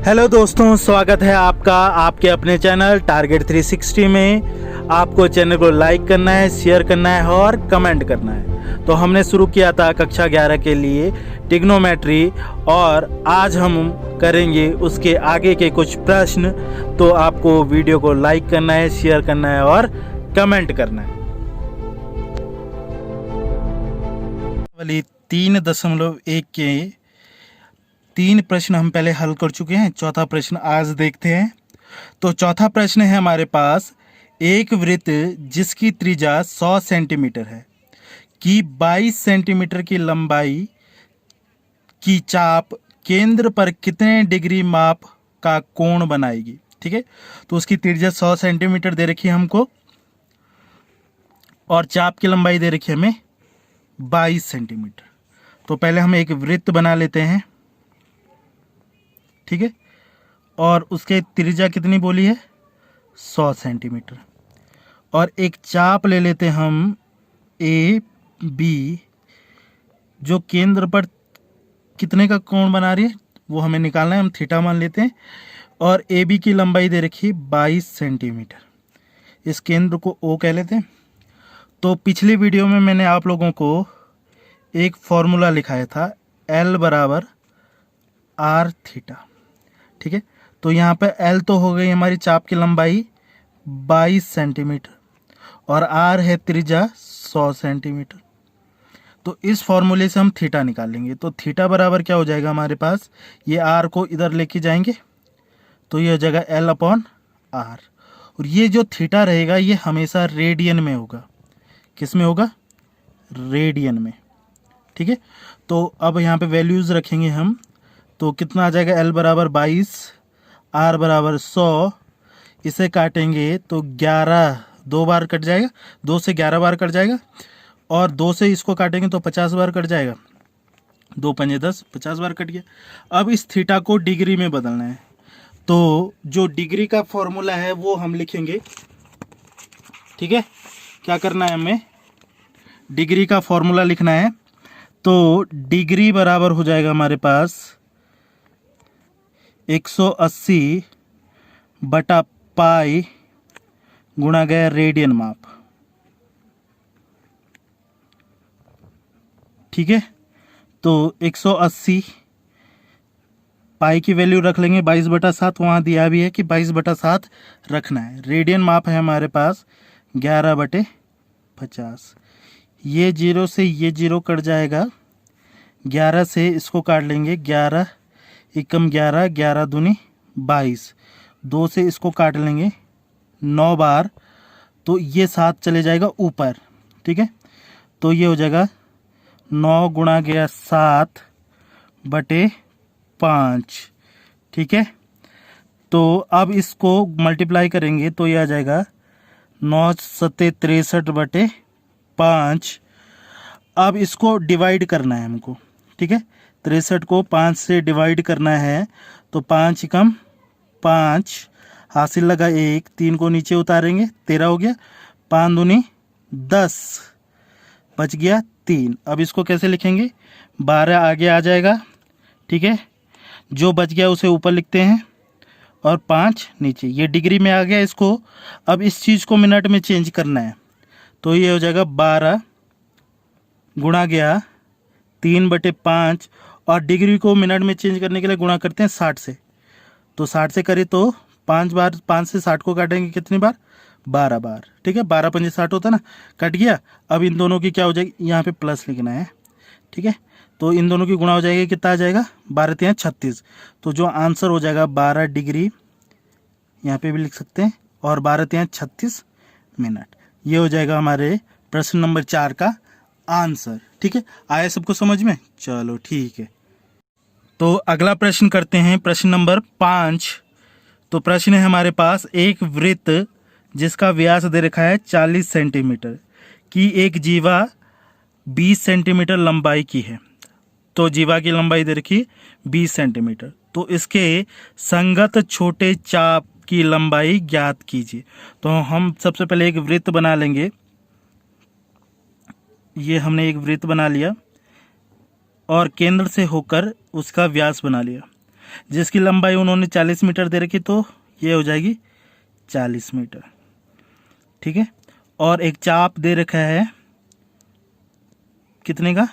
Hello दोस्तों, स्वागत है आपका आपके अपने चैनल टारगेट 360 में। आपको चैनल को लाइक करना है, शेयर करना है और कमेंट करना है। तो हमने शुरू किया था कक्षा 11 के लिए ट्रिग्नोमेट्री और आज हम करेंगे उसके आगे के कुछ प्रश्न। तो आपको वीडियो को लाइक करना है, शेयर करना है और कमेंट करना है। वाली 3.1 के 3 प्रश्न हम पहले हल कर चुके हैं। चौथा प्रश्न आज देखते हैं। तो चौथा प्रश्न है हमारे पास, एक वृत्त जिसकी त्रिज्या 100 सेंटीमीटर है की 22 सेंटीमीटर की लंबाई की चाप केंद्र पर कितने डिग्री माप का कोण बनाएगी। ठीक है, तो उसकी त्रिज्या 100 सेंटीमीटर दे रखी है हमको और चाप की लंबाई दे रखी है हमें 22 सेंटीमीटर। तो पहले हम एक वृत्त बना लेते हैं। ठीक है, और उसके त्रिज्या कितनी बोली है 100 सेंटीमीटर। और एक चाप ले लेते हैं हम ए बी, जो केंद्र पर कितने का कोण बना रही है वो हमें निकालना है। हम थीटा मान लेते हैं और ए बी की लंबाई दे रखी है 22 सेंटीमीटर। इस केंद्र को ओ कह लेते हैं। तो पिछली वीडियो में मैंने आप लोगों को एक फॉर्मूला लिखाया था, एल बराबर आर थीटा। ठीक है, तो यहाँ पे एल तो हो गई हमारी चाप की लंबाई 22 सेंटीमीटर और आर है त्रिज्या 100 सेंटीमीटर। तो इस फॉर्मूले से हम थीटा निकालेंगे। तो थीटा बराबर क्या हो जाएगा हमारे पास, ये आर को इधर लेके जाएंगे तो ये हो जाएगा एल अपॉन आर। और ये जो थीटा रहेगा ये हमेशा रेडियन में होगा। किस में होगा, रेडियन में। ठीक है, तो अब यहाँ पे वैल्यूज़ रखेंगे हम। तो कितना आ जाएगा, एल बराबर 22, आर बराबर 100। इसे काटेंगे तो 11 दो बार कट जाएगा, 2 से 11 बार कट जाएगा और 2 से इसको काटेंगे तो 50 बार कट जाएगा। 2 पंजे 10, 50 बार कट गया। अब इस थीटा को डिग्री में बदलना है। तो जो डिग्री का फॉर्मूला है वो हम लिखेंगे। ठीक है, क्या करना है हमें, डिग्री का फॉर्मूला लिखना है। तो डिग्री बराबर हो जाएगा हमारे पास 180 बटा पाई गुणा गया रेडियन माप। ठीक है, तो 180 पाई की वैल्यू रख लेंगे 22/7, वहाँ दिया भी है कि 22/7 रखना है। रेडियन माप है हमारे पास 11/50। ये 0 से ये 0 कट जाएगा, 11 से इसको काट लेंगे, 11 एकम 11, 11 दूनी 22, 2 से इसको काट लेंगे 9 बार, तो ये 7 चले जाएगा ऊपर। ठीक है, तो ये हो जाएगा 9 गुणा गया 7/5। ठीक है, तो अब इसको मल्टीप्लाई करेंगे तो ये आ जाएगा 9 सत्ते 63/5। अब इसको डिवाइड करना है हमको। ठीक है, 63 को 5 से डिवाइड करना है तो 5 एकम 5, हासिल लगा 1, 3 को नीचे उतारेंगे 13 हो गया, 5 दूनी 10, बच गया 3। अब इसको कैसे लिखेंगे, 12 आगे आ जाएगा। ठीक है, जो बच गया उसे ऊपर लिखते हैं और 5 नीचे। ये डिग्री में आ गया। इसको अब इस चीज़ को मिनट में चेंज करना है तो ये हो जाएगा 12 गुणा गया 3/5 और डिग्री को मिनट में चेंज करने के लिए गुणा करते हैं 60 से। तो 60 से करें तो 5 बार, 5 से 60 को काटेंगे कितनी बार, 12 बार। ठीक है, 12 पंजे 60 होता है ना, कट गया। अब इन दोनों की क्या हो जाएगी, यहाँ पे प्लस लिखना है। ठीक है, तो इन दोनों की गुणा हो जाएगी, कितना आ जाएगा 12 3 36। तो जो आंसर हो जाएगा 12 डिग्री, यहाँ पे भी लिख सकते हैं, और 12 3 36 मिनट। ये हो जाएगा हमारे प्रश्न नंबर 4 का आंसर। ठीक है, आया सबको समझ में, चलो ठीक है। तो अगला प्रश्न करते हैं, प्रश्न नंबर 5। तो प्रश्न है हमारे पास, एक वृत्त जिसका व्यास दे रखा है 40 सेंटीमीटर की एक जीवा 20 सेंटीमीटर लंबाई की है। तो जीवा की लंबाई दे रखी 20 सेंटीमीटर। तो इसके संगत छोटे चाप की लंबाई ज्ञात कीजिए। तो हम सबसे पहले एक वृत्त बना लेंगे। ये हमने एक वृत्त बना लिया और केंद्र से होकर उसका व्यास बना लिया। जिसकी लंबाई उन्होंने 40 मीटर दे रखी, तो ये हो जाएगी 40 मीटर। ठीक है, और एक चाप दे रखा है कितने का,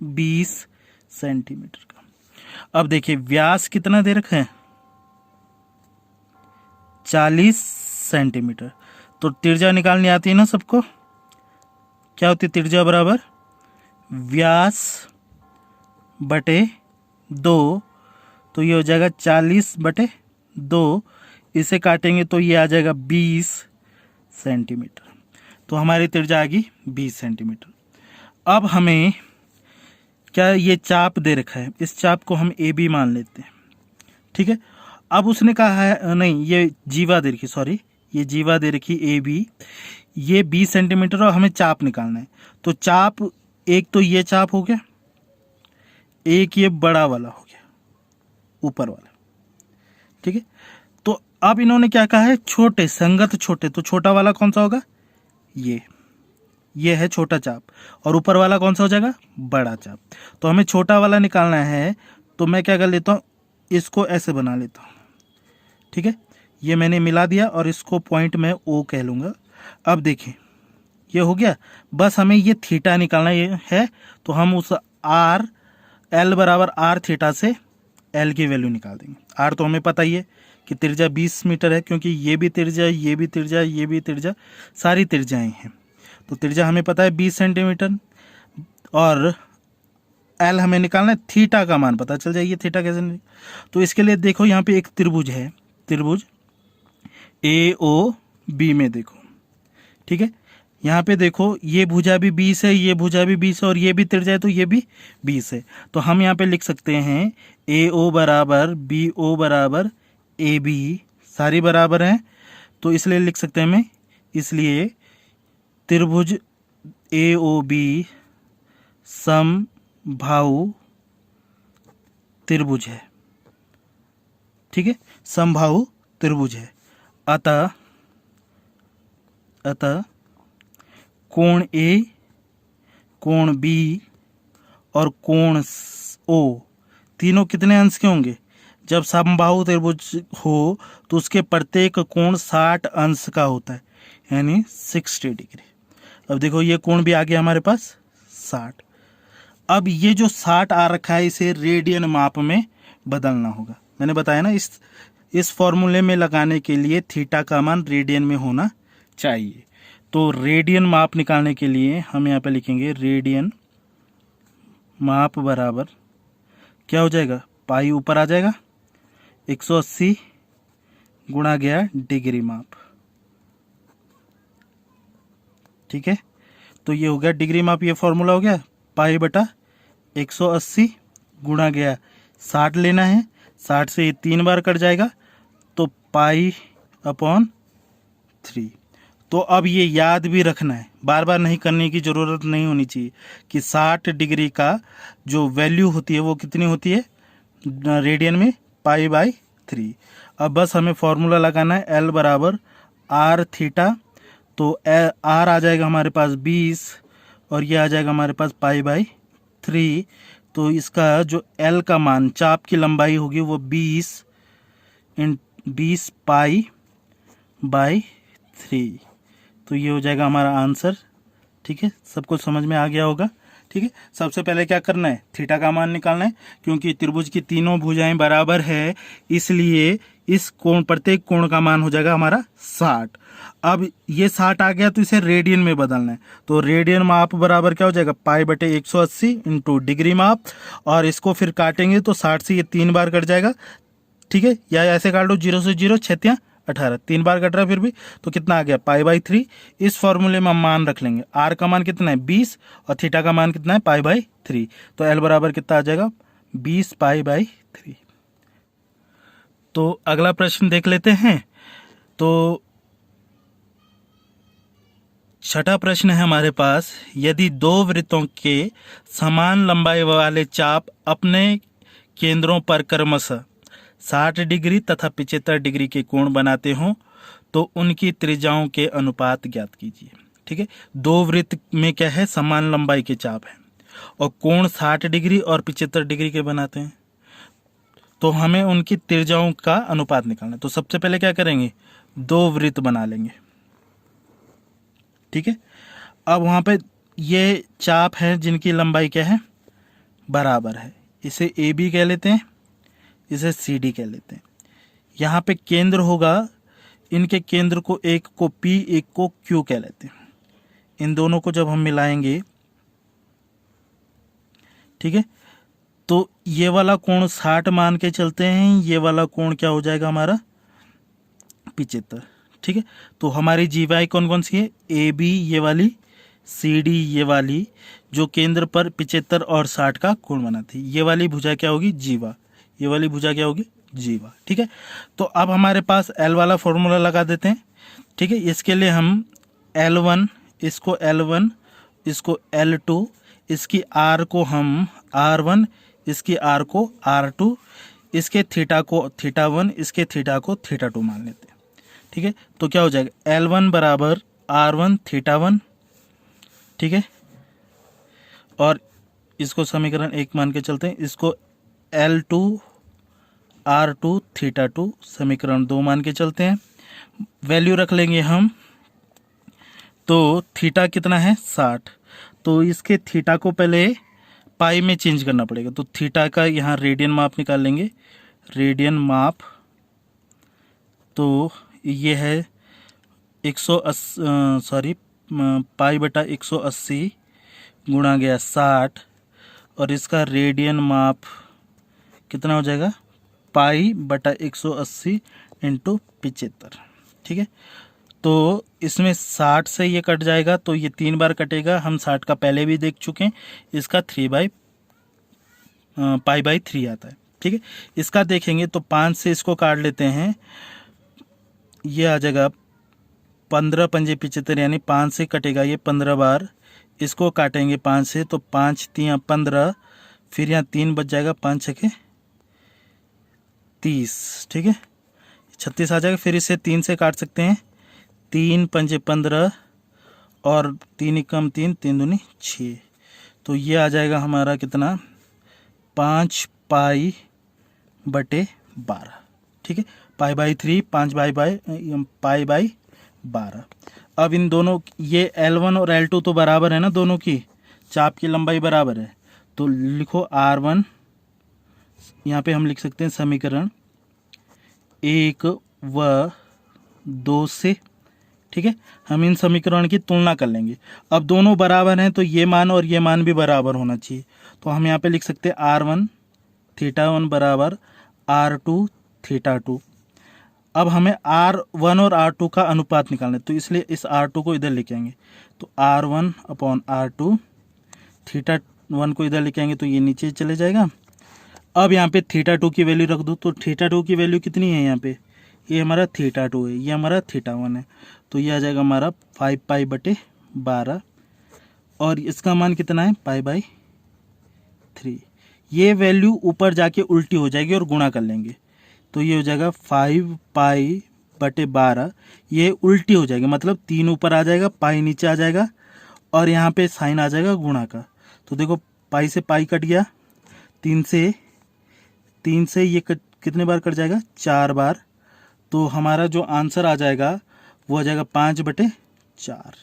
20 सेंटीमीटर का। अब देखिए व्यास कितना दे रखा है, 40 सेंटीमीटर। तो त्रिज्या निकालनी आती है ना सबको, क्या होती है त्रिज्या बराबर व्यास बटे 2, तो ये हो जाएगा 40 बटे 2, इसे काटेंगे तो ये आ जाएगा 20 सेंटीमीटर। तो हमारी त्रिज्या आ गई 20 सेंटीमीटर। अब हमें क्या, ये चाप दे रखा है, इस चाप को हम ए बी मान लेते हैं। ठीक है, अब उसने कहा है, नहीं ये जीवा दे रखी, सॉरी ये जीवा दे रखी ए बी, ये 20 सेंटीमीटर और हमें चाप निकालना है। तो चाप एक तो ये चाप हो गया, एक ये बड़ा वाला हो गया ऊपर वाला। ठीक है, तो अब इन्होंने क्या कहा है, छोटे संगत छोटे, तो छोटा वाला कौन सा होगा, ये है छोटा चाप, और ऊपर वाला कौन सा हो जाएगा, बड़ा चाप। तो हमें छोटा वाला निकालना है, तो मैं क्या कर लेता हूँ, इसको ऐसे बना लेता हूँ। ठीक है, ये मैंने मिला दिया और इसको पॉइंट में ओ कह लूँगा। अब देखिए ये हो गया, बस हमें ये थीटा निकालना ये है, तो हम उस आर एल बराबर आर थीटा से एल की वैल्यू निकाल देंगे। आर तो हमें पता ही है कि त्रिज्या 20 मीटर है, क्योंकि ये भी त्रिज्या, ये भी त्रिज्या, ये भी त्रिज्या, सारी त्रिज्याएं हैं। तो त्रिज्या हमें पता है 20 सेंटीमीटर, और एल हमें निकालना है, थीटा का मान पता चल जाएगी, थीटा कैसे नहीं। तो इसके लिए देखो यहाँ पे एक त्रिभुज है, त्रिभुज ए ओ बी में देखो। ठीक है, यहाँ पे देखो ये भुजा भी 20 है, ये भुजा भी 20 है, और ये भी त्रिज्या है तो ये भी 20 है। तो हम यहाँ पे लिख सकते हैं ए ओ बराबर बी ओ बराबर ए बी, सारी बराबर हैं, तो इसलिए लिख सकते हैं हमें, इसलिए त्रिभुज ए ओ बी समबाहु त्रिभुज है। ठीक है, समबाहु त्रिभुज है। अतः कोण ए, कोण बी और कोण ओ तीनों कितने अंश के होंगे, जब समबाहु त्रिभुज हो तो उसके प्रत्येक कोण 60 अंश का होता है, यानी 60 डिग्री। अब देखो ये कोण भी आ गया हमारे पास 60। अब ये जो 60 आ रखा है इसे रेडियन माप में बदलना होगा। मैंने बताया ना, इस फॉर्मूले में लगाने के लिए थीटा का मान रेडियन में होना चाहिए। तो रेडियन माप निकालने के लिए हम यहाँ पे लिखेंगे रेडियन माप बराबर क्या हो जाएगा, पाई ऊपर आ जाएगा, 180 गुणा गया डिग्री माप। ठीक है, तो ये हो गया डिग्री माप, ये फॉर्मूला हो गया, पाई बटा 180 गुणा गया 60 लेना है, 60 से ये 3 बार कट जाएगा, तो पाई अपॉन 3। तो अब ये याद भी रखना है, बार बार नहीं करने की ज़रूरत नहीं होनी चाहिए कि 60 डिग्री का जो वैल्यू होती है वो कितनी होती है रेडियन में, पाई बाई 3। अब बस हमें फॉर्मूला लगाना है, एल बराबर आर थीटा, तो आर आ जाएगा हमारे पास 20 और ये आ जाएगा हमारे पास पाई बाई 3। तो इसका जो एल का मान, चाप की लंबाई होगी वो 20 पाई बाई 3। तो ये हो जाएगा हमारा आंसर। ठीक है, सबको समझ में आ गया होगा। ठीक है, सबसे पहले क्या करना है, थीटा का मान निकालना है, क्योंकि त्रिभुज की तीनों भुजाएं बराबर है, इसलिए इस कोण, प्रत्येक कोण का मान हो जाएगा हमारा 60। अब ये 60 आ गया तो इसे रेडियन में बदलना है, तो रेडियन माप बराबर क्या हो जाएगा, पाई बटे 180 इंटू डिग्री माप, और इसको फिर काटेंगे तो 60 से ये 3 बार कट जाएगा। ठीक है, या ऐसे काट लो, 0 से 0 6 18, 3 बार कट रहा है फिर भी, तो कितना आ गया, पाई बाई 3। इस फॉर्मूले में हम मान रख लेंगे, आर का मान कितना है 20 और थीटा का मान कितना है पाई बाई 3, तो एल बराबर कितना आ जाएगा 20 पाई बाई 3। तो अगला प्रश्न देख लेते हैं। तो छठा प्रश्न है हमारे पास, यदि दो वृत्तों के समान लंबाई वाले चाप अपने केंद्रों पर क्रमशः 60 डिग्री तथा 75 डिग्री के कोण बनाते हों तो उनकी त्रिज्याओं के अनुपात ज्ञात कीजिए। ठीक है, दो वृत्त में क्या है, समान लंबाई के चाप हैं और कोण 60 डिग्री और 75 डिग्री के बनाते हैं, तो हमें उनकी त्रिज्याओं का अनुपात निकालना है। तो सबसे पहले क्या करेंगे, दो वृत्त बना लेंगे, ठीक है। अब वहाँ पे ये चाप है जिनकी लंबाई क्या है, बराबर है, इसे ए बी कह लेते हैं, इसे सी डी कह लेते हैं। यहाँ पे केंद्र होगा, इनके केंद्र को एक को पी एक को क्यू कह लेते हैं। इन दोनों को जब हम मिलाएंगे, ठीक है, तो ये वाला कोण 60 मान के चलते हैं, ये वाला कोण क्या हो जाएगा हमारा 75, ठीक है। तो हमारी जीवाएं कौन कौन सी है, ए बी ये वाली, सी डी ये वाली, जो केंद्र पर 75 और 60 का कोण बनाती है। ये वाली भुजा क्या होगी, जीवा, ये वाली भुजा क्या होगी, जीवा, ठीक है। तो अब हमारे पास एल वाला फॉर्मूला लगा देते हैं, ठीक है। इसके लिए हम L1, इसको L1, इसको L2, इसकी R को हम R1, इसकी R को R2, इसके थीटा को θ1, इसके थीटा को θ2 मान लेते हैं, ठीक है। तो क्या हो जाएगा, L1 बराबर R1 θ1, ठीक है। और इसको समीकरण 1 मान के चलते हैं, इसको L2 R2 θ2 समीकरण 2 मान के चलते हैं। वैल्यू रख लेंगे हम, तो थीटा कितना है 60, तो इसके थीटा को पहले पाई में चेंज करना पड़ेगा। तो थीटा का यहाँ रेडियन माप निकाल लेंगे, रेडियन माप, तो ये है 180 पाई बटा 180 गुणा गया 60, और इसका रेडियन माप कितना हो जाएगा, पाई बटा 180 इंटू 75, ठीक है। तो इसमें 60 से ये कट जाएगा, तो ये 3 बार कटेगा, हम 60 का पहले भी देख चुके हैं, इसका पाई बाई 3 आता है, ठीक है। इसका देखेंगे तो 5 से इसको काट लेते हैं, ये आ जाएगा 15 पंजे 75, यानी 5 से कटेगा ये 15 बार, इसको काटेंगे 5 से, तो 5 3 15, फिर यहाँ 3 बच जाएगा, 5 6 30, ठीक है, 36 आ जाएगा। फिर इसे 3 से काट सकते हैं, 3 पंजे 15 और 3 कम 3, 3 दूनी 6, तो ये आ जाएगा हमारा कितना, 5 पाई बटे 12, ठीक है। Pi by 3, 5 pi by 12। अब इन दोनों, ये L1 और L2 तो बराबर है ना, दोनों की चाप की लंबाई बराबर है, तो लिखो R1, यहाँ पे हम लिख सकते हैं समीकरण 1 व 2 से, ठीक है। हम इन समीकरण की तुलना कर लेंगे। अब दोनों बराबर हैं, तो ये मान और ये मान भी बराबर होना चाहिए, तो हम यहाँ पे लिख सकते हैं R1 θ1 बराबर R2 θ2। अब हमें R1 और R2 का अनुपात निकालना है, तो इसलिए इस R2 को इधर लेके आएंगे, तो R1 अपॉन R2, θ1 को इधर लेके आएंगे तो ये नीचे चले जाएगा। अब यहाँ पे θ2 की वैल्यू रख दो, तो θ2 की वैल्यू कितनी है, यहाँ पे ये हमारा θ2 है, ये हमारा θ1 है, तो ये आ जाएगा हमारा 5 पाई बटे 12, और इसका मान कितना है, पाई बाई 3। ये वैल्यू ऊपर जाके उल्टी हो जाएगी और गुणा कर लेंगे, तो ये हो जाएगा 5 पाई बटे 12, ये उल्टी हो जाएगी, मतलब 3 ऊपर आ जाएगा, पाई नीचे आ जाएगा, और यहाँ पे साइन आ जाएगा गुणा का। तो देखो पाई से पाई कट गया, 3 से ये कितने बार कट जाएगा, 4 बार, तो हमारा जो आंसर आ जाएगा वो आ जाएगा 5 बटे 4।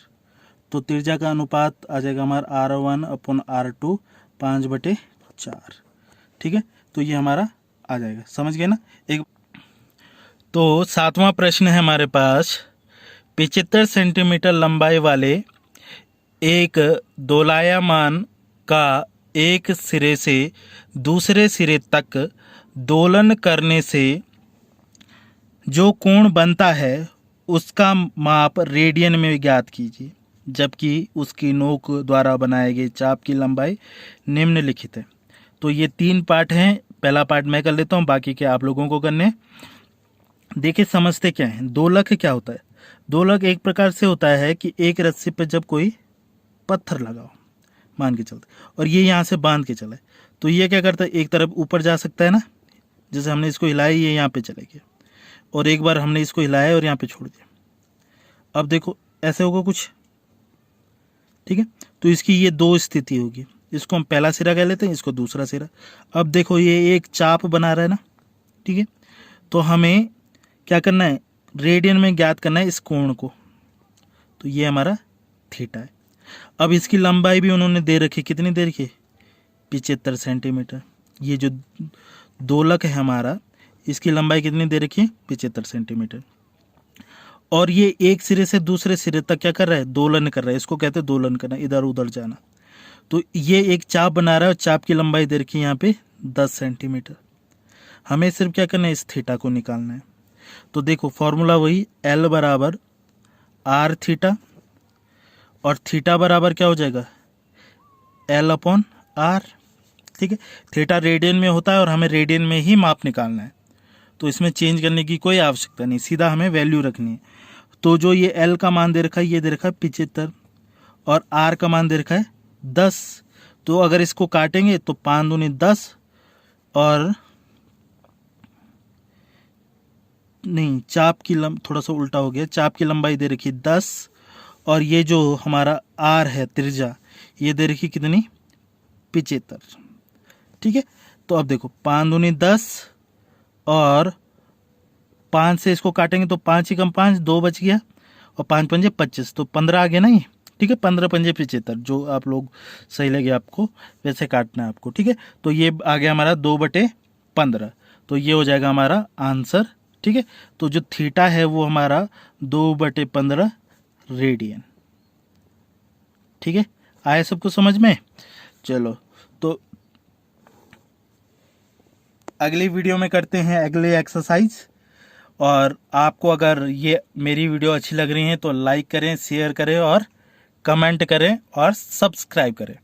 तो त्रिज्या का अनुपात आ जाएगा हमारा R1 अपॉन R2 5 बटे 4, ठीक है। तो ये हमारा आ जाएगा, समझ गए ना। एक तो 7वां प्रश्न है हमारे पास, 75 सेंटीमीटर लंबाई वाले एक दोलायमान का एक सिरे से दूसरे सिरे तक दोलन करने से जो कोण बनता है उसका माप रेडियन में ज्ञात कीजिए, जबकि उसकी नोक द्वारा बनाए गए चाप की लंबाई निम्नलिखित है। तो ये 3 पार्ट हैं, पहला पार्ट मैं कर लेता हूँ, बाकी के आप लोगों को करने। देखिए समझते क्या है, दोलक क्या होता है। दोलक एक प्रकार से होता है कि एक रस्सी पर जब कोई पत्थर लगाओ मान के चलते, और ये यहाँ से बांध के चले, तो ये क्या करता है, एक तरफ ऊपर जा सकता है ना, जैसे हमने इसको हिलाया ये यहाँ पे चले गया, और एक बार हमने इसको हिलाया और यहाँ पे छोड़ दिया, अब देखो ऐसे होगा कुछ, ठीक है। तो इसकी ये 2 स्थिति होगी, इसको हम पहला सिरा कह लेते हैं, इसको दूसरा सिरा। अब देखो ये एक चाप बना रहा है ना, ठीक है। तो हमें क्या करना है, रेडियन में ज्ञात करना है इस कोण को। तो ये हमारा थीटा है। अब इसकी लंबाई भी उन्होंने दे रखी, कितनी दे रखी, 75 सेंटीमीटर। ये जो दोलक है हमारा, इसकी लंबाई कितनी दे रखी है, 75 सेंटीमीटर। और ये एक सिरे से दूसरे सिरे तक क्या कर रहा है, दोलन कर रहा है। इसको कहते हैं दोलन करना, इधर उधर जाना। तो ये एक चाप बना रहा है और चाप की लंबाई दे रखी है यहाँ पे 10 सेंटीमीटर। हमें सिर्फ क्या करना है, इस थीटा को निकालना है। तो देखो फॉर्मूला वही, L बराबर आर थीटा, और थीटा बराबर क्या हो जाएगा, L अपॉन आर। ठीक है, थीटा रेडियन में होता है और हमें रेडियन में ही माप निकालना है, तो इसमें चेंज करने की कोई आवश्यकता नहीं, सीधा हमें वैल्यू रखनी है। तो जो ये L का मान दे रखा है, ये दे रखा है 75, और R का मान दे रखा है 10। तो अगर इसको काटेंगे तो 5 दूनी 10, और नहीं, चाप की थोड़ा सा उल्टा हो गया, चाप की लंबाई दे रखी 10, और ये जो हमारा R है त्रिज्या, ये दे रखी कितनी, 75। ठीक है, तो अब देखो 5 दूनी 10, और 5 से इसको काटेंगे तो 5 ही कम 5, 2 बच गया, और 5 पंजे 25, तो 15 आ गया ना ये। ठीक है, 15 पंजे 75, जो आप लोग सही लगे आपको वैसे काटना है आपको। ठीक है, तो ये आ गया हमारा 2/15, तो ये हो जाएगा हमारा आंसर। ठीक है, तो जो थीटा है वो हमारा 2/15 रेडियन। ठीक है, आए सबको समझ में। चलो, तो अगली वीडियो में करते हैं अगले एक्सरसाइज। और आपको अगर ये मेरी वीडियो अच्छी लग रही है तो लाइक करें, शेयर करें, और कमेंट करें, और सब्सक्राइब करें।